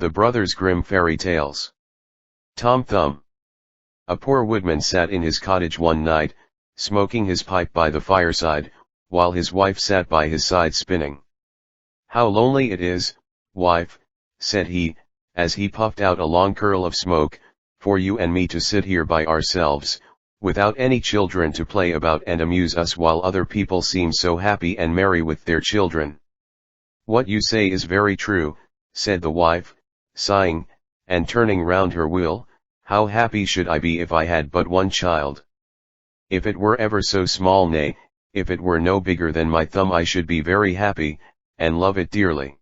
The Brothers Grimm Fairy Tales. Tom Thumb. A poor woodman sat in his cottage one night, smoking his pipe by the fireside, while his wife sat by his side spinning. "How lonely it is, wife," said he, as he puffed out a long curl of smoke, "for you and me to sit here by ourselves, without any children to play about and amuse us while other people seem so happy and merry with their children." "What you say is very true," said the wife, sighing, and turning round her wheel. "How happy should I be if I had but one child! If it were ever so small, nay, if it were no bigger than my thumb, I should be very happy, and love it dearly."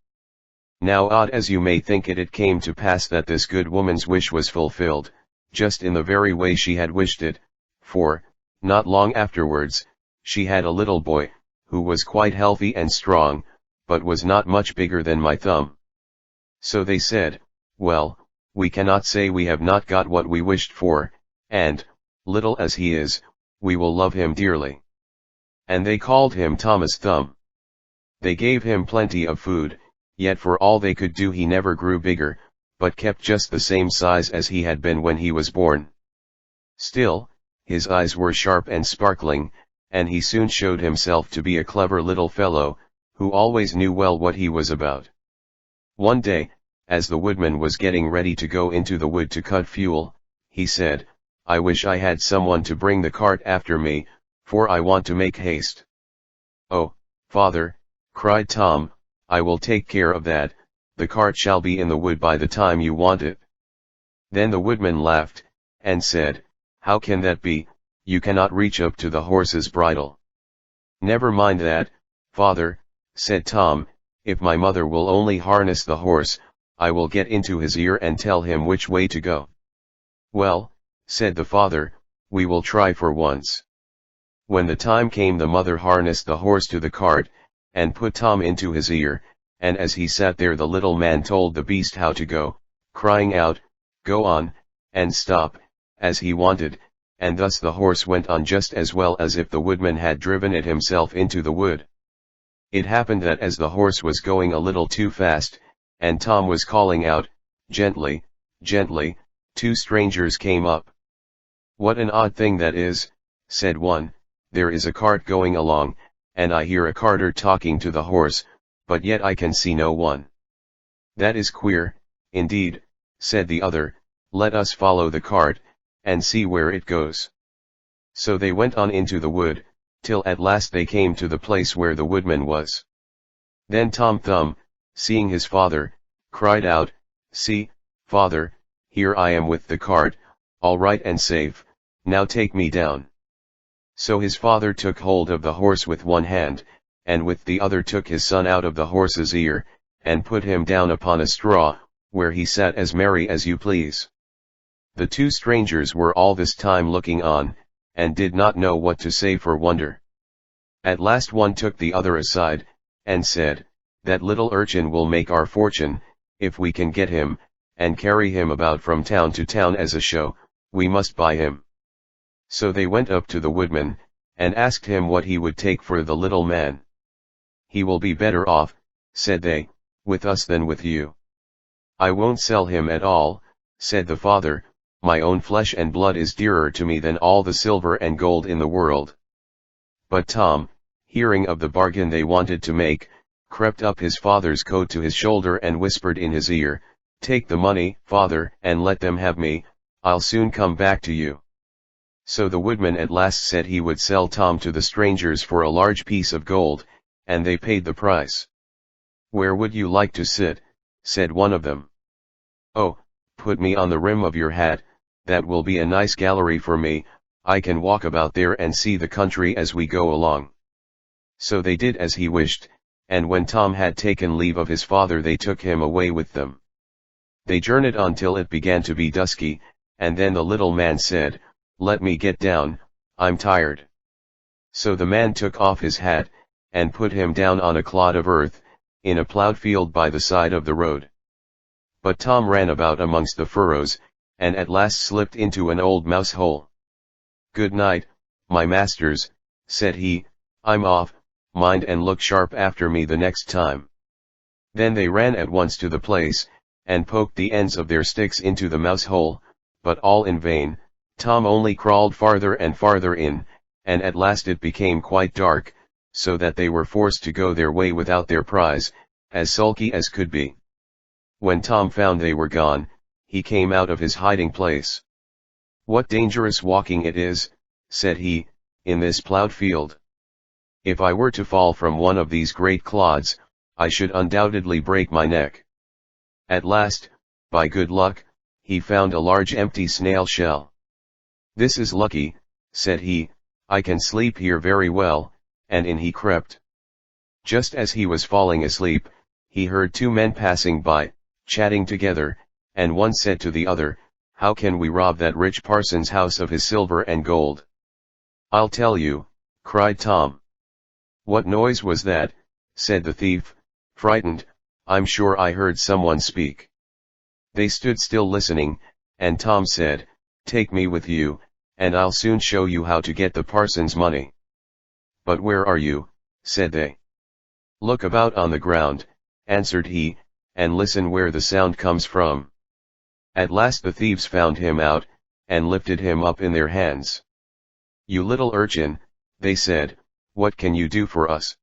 Now, odd as you may think it, it came to pass that this good woman's wish was fulfilled, just in the very way she had wished it, for, not long afterwards, she had a little boy, who was quite healthy and strong, but was not much bigger than my thumb. So they said, "Well, we cannot say we have not got what we wished for, and, little as he is, we will love him dearly." And they called him Thomas Thumb. They gave him plenty of food, yet for all they could do he never grew bigger, but kept just the same size as he had been when he was born. Still, his eyes were sharp and sparkling, and he soon showed himself to be a clever little fellow, who always knew well what he was about. One day, as the woodman was getting ready to go into the wood to cut fuel, he said, "I wish I had someone to bring the cart after me, for I want to make haste." "Oh, father," cried Tom, "I will take care of that. The cart shall be in the wood by the time you want it." Then the woodman laughed, and said, "How can that be? You cannot reach up to the horse's bridle." "Never mind that, father," said Tom, "if my mother will only harness the horse, I will get into his ear and tell him which way to go." "Well," said the father, "we will try for once." When the time came, the mother harnessed the horse to the cart, and put Tom into his ear, and as he sat there the little man told the beast how to go, crying out, "Go on, and stop," as he wanted, and thus the horse went on just as well as if the woodman had driven it himself into the wood. It happened that as the horse was going a little too fast, and Tom was calling out, "Gently, gently," two strangers came up. "What an odd thing that is," said one, "there is a cart going along, and I hear a carter talking to the horse, but yet I can see no one." "That is queer, indeed," said the other, "let us follow the cart, and see where it goes." So they went on into the wood, till at last they came to the place where the woodman was. Then Tom Thumb, seeing his father, cried out, "See, father, here I am with the cart, all right and safe, now take me down." So his father took hold of the horse with one hand, and with the other took his son out of the horse's ear, and put him down upon a straw, where he sat as merry as you please. The two strangers were all this time looking on, and did not know what to say for wonder. At last one took the other aside, and said, "That little urchin will make our fortune, if we can get him, and carry him about from town to town as a show, we must buy him." So they went up to the woodman, and asked him what he would take for the little man. "He will be better off," said they, "with us than with you." "I won't sell him at all," said the father, "my own flesh and blood is dearer to me than all the silver and gold in the world." But Tom, hearing of the bargain they wanted to make, crept up his father's coat to his shoulder and whispered in his ear, "Take the money, father, and let them have me, I'll soon come back to you." So the woodman at last said he would sell Tom to the strangers for a large piece of gold, and they paid the price. "Where would you like to sit?" said one of them. "Oh, put me on the rim of your hat, that will be a nice gallery for me, I can walk about there and see the country as we go along." So they did as he wished, and when Tom had taken leave of his father they took him away with them. They journeyed on till it began to be dusky, and then the little man said, "Let me get down, I'm tired." So the man took off his hat, and put him down on a clod of earth, in a plowed field by the side of the road. But Tom ran about amongst the furrows, and at last slipped into an old mouse hole. "Good night, my masters," said he, "I'm off, mind and look sharp after me the next time." Then they ran at once to the place, and poked the ends of their sticks into the mouse hole, but all in vain. Tom only crawled farther and farther in, and at last it became quite dark, so that they were forced to go their way without their prize, as sulky as could be. When Tom found they were gone, he came out of his hiding place. "What dangerous walking it is," said he, "in this plowed field. If I were to fall from one of these great clods, I should undoubtedly break my neck." At last, by good luck, he found a large empty snail shell. "This is lucky," said he, "I can sleep here very well," and in he crept. Just as he was falling asleep, he heard two men passing by, chatting together, and one said to the other, "How can we rob that rich parson's house of his silver and gold?" "I'll tell you," cried Tom. "What noise was that?" said the thief, frightened. "I'm sure I heard someone speak." They stood still listening, and Tom said, "Take me with you, and I'll soon show you how to get the parson's money." "But where are you?" said they. "Look about on the ground," answered he, "and listen where the sound comes from." At last the thieves found him out, and lifted him up in their hands. "You little urchin," they said, "what can you do for us?"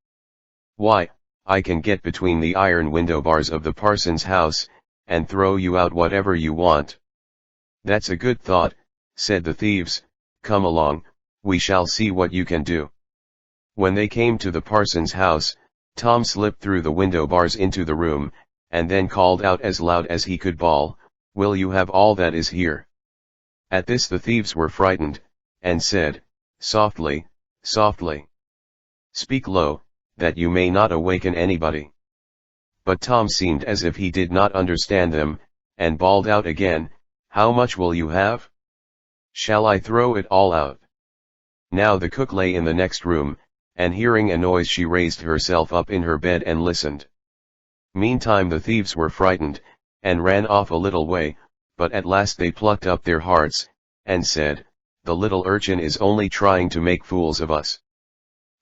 "Why, I can get between the iron window bars of the parson's house, and throw you out whatever you want." "That's a good thought," said the thieves. "Come along, we shall see what you can do." When they came to the parson's house, Tom slipped through the window bars into the room, and then called out as loud as he could bawl, "Will you have all that is here?" At this the thieves were frightened, and said, "Softly, softly. Speak low, that you may not awaken anybody." But Tom seemed as if he did not understand them, and bawled out again, "How much will you have? Shall I throw it all out?" Now the cook lay in the next room, and hearing a noise she raised herself up in her bed and listened. Meantime the thieves were frightened, and ran off a little way, but at last they plucked up their hearts, and said, "The little urchin is only trying to make fools of us."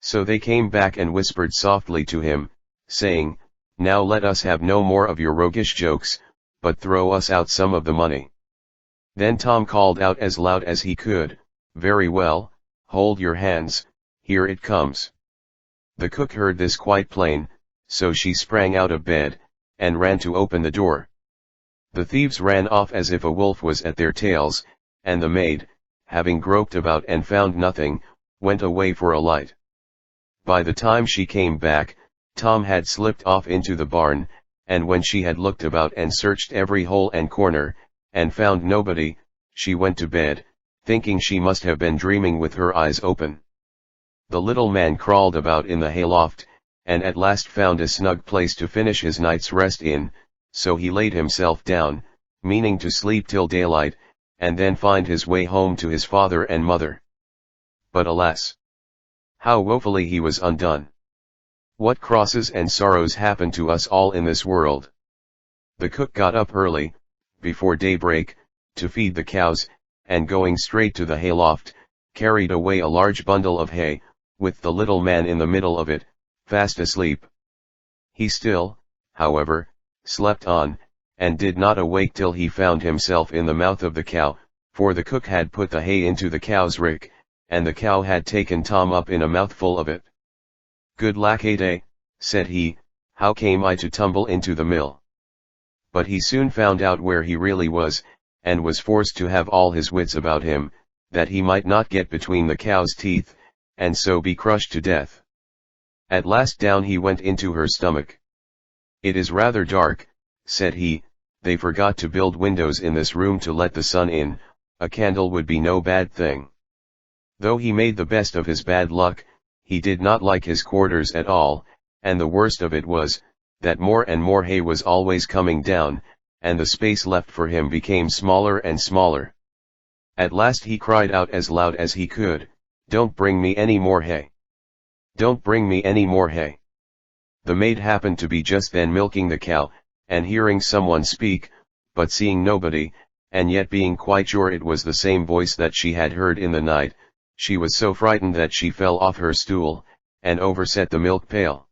So they came back and whispered softly to him, saying, "Now let us have no more of your roguish jokes, but throw us out some of the money." Then Tom called out as loud as he could, "Very well, hold your hands, here it comes." The cook heard this quite plain, so she sprang out of bed, and ran to open the door. The thieves ran off as if a wolf was at their tails, and the maid, having groped about and found nothing, went away for a light. By the time she came back, Tom had slipped off into the barn, and when she had looked about and searched every hole and corner, and found nobody, she went to bed, thinking she must have been dreaming with her eyes open. The little man crawled about in the hayloft, and at last found a snug place to finish his night's rest in, so he laid himself down, meaning to sleep till daylight, and then find his way home to his father and mother. But alas! How woefully he was undone! What crosses and sorrows happen to us all in this world! The cook got up early, before daybreak, to feed the cows, and going straight to the hayloft, carried away a large bundle of hay, with the little man in the middle of it, fast asleep. He still, however, slept on, and did not awake till he found himself in the mouth of the cow, for the cook had put the hay into the cow's rick, and the cow had taken Tom up in a mouthful of it. "Good lack a day," said he, "how came I to tumble into the mill?" But he soon found out where he really was, and was forced to have all his wits about him, that he might not get between the cow's teeth, and so be crushed to death. At last down he went into her stomach. "It is rather dark," said he, "they forgot to build windows in this room to let the sun in, a candle would be no bad thing." Though he made the best of his bad luck, he did not like his quarters at all, and the worst of it was, that more and more hay was always coming down, and the space left for him became smaller and smaller. At last he cried out as loud as he could, "Don't bring me any more hay! Don't bring me any more hay!" The maid happened to be just then milking the cow, and hearing someone speak, but seeing nobody, and yet being quite sure it was the same voice that she had heard in the night, she was so frightened that she fell off her stool, and overset the milk pail.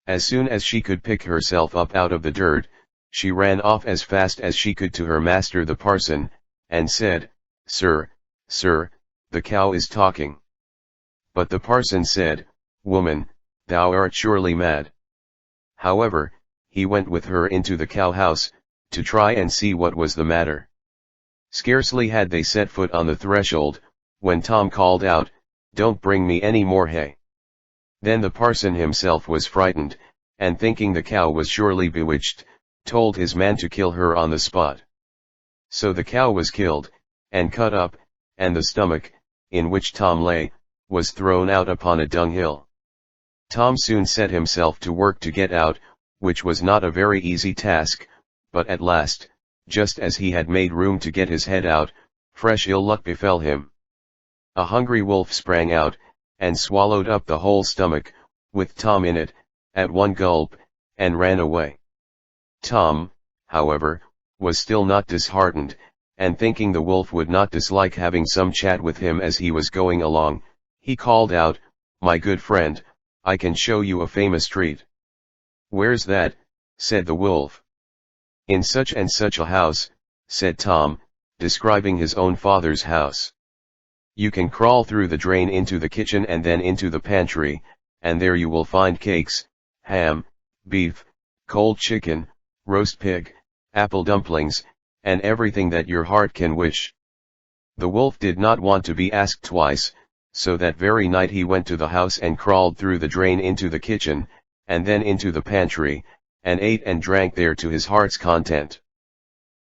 As soon as she could pick herself up out of the dirt, She ran off as fast as she could to her master the parson, and said, "Sir, sir, the cow is talking." But the parson said, "Woman, thou art surely mad." However, he went with her into the cow house, to try and see what was the matter. Scarcely had they set foot on the threshold, when Tom called out, "Don't bring me any more hay." Then the parson himself was frightened, and thinking the cow was surely bewitched, told his man to kill her on the spot. So the cow was killed, and cut up, and the stomach, in which Tom lay, was thrown out upon a dunghill. Tom soon set himself to work to get out, which was not a very easy task, but at last, just as he had made room to get his head out, fresh ill luck befell him. A hungry wolf sprang out, and swallowed up the whole stomach, with Tom in it, at one gulp, and ran away. Tom, however, was still not disheartened, and thinking the wolf would not dislike having some chat with him as he was going along, he called out, "My good friend, I can show you a famous treat." "Where's that?" said the wolf. "In such and such a house," said Tom, describing his own father's house. "You can crawl through the drain into the kitchen and then into the pantry, and there you will find cakes, ham, beef, cold chicken, roast pig, apple dumplings, and everything that your heart can wish." The wolf did not want to be asked twice, so that very night he went to the house and crawled through the drain into the kitchen, and then into the pantry, and ate and drank there to his heart's content.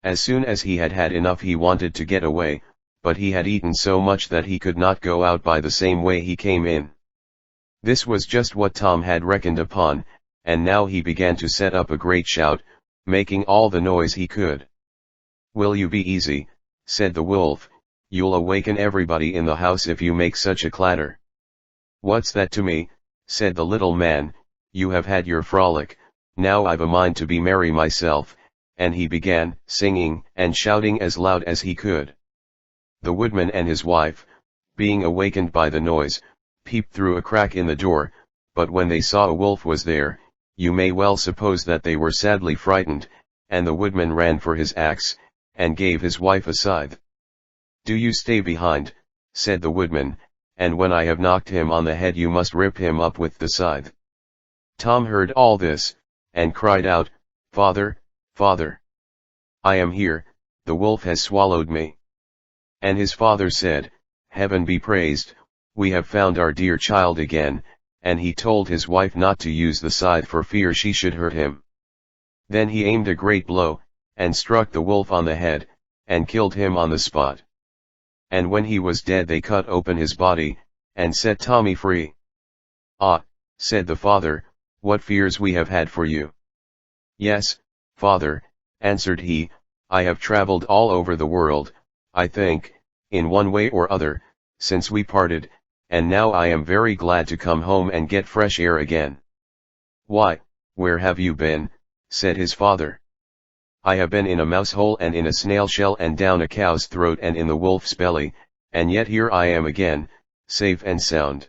As soon as he had had enough he wanted to get away, but he had eaten so much that he could not go out by the same way he came in. This was just what Tom had reckoned upon, and now he began to set up a great shout, making all the noise he could. "Will you be easy?" said the wolf, "you'll awaken everybody in the house if you make such a clatter." "What's that to me?" said the little man, "you have had your frolic, now I've a mind to be merry myself," and he began singing and shouting as loud as he could. The woodman and his wife, being awakened by the noise, peeped through a crack in the door, but when they saw a wolf was there, you may well suppose that they were sadly frightened, and the woodman ran for his axe, and gave his wife a scythe. "Do you stay behind," said the woodman, "and when I have knocked him on the head you must rip him up with the scythe." Tom heard all this, and cried out, "Father, father! I am here, the wolf has swallowed me." And his father said, "Heaven be praised, we have found our dear child again," and he told his wife not to use the scythe for fear she should hurt him. Then he aimed a great blow, and struck the wolf on the head, and killed him on the spot. And when he was dead they cut open his body, and set Tommy free. "Ah," said the father, "what fears we have had for you." "Yes, father," answered he, "I have traveled all over the world, I think, in one way or other, since we parted, and now I am very glad to come home and get fresh air again." "Why, where have you been?" said his father. "I have been in a mouse hole and in a snail shell and down a cow's throat and in the wolf's belly, and yet here I am again, safe and sound."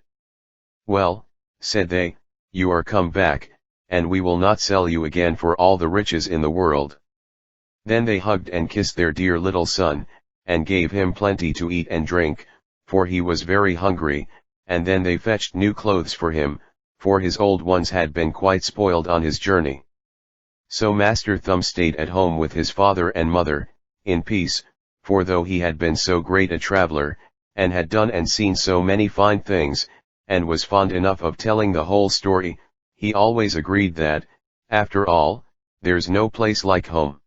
"Well," said they, "you are come back, and we will not sell you again for all the riches in the world." Then they hugged and kissed their dear little son, and gave him plenty to eat and drink, for he was very hungry, and then they fetched new clothes for him, for his old ones had been quite spoiled on his journey. So Master Thumb stayed at home with his father and mother, in peace, for though he had been so great a traveler, and had done and seen so many fine things, and was fond enough of telling the whole story, he always agreed that, after all, there's no place like home.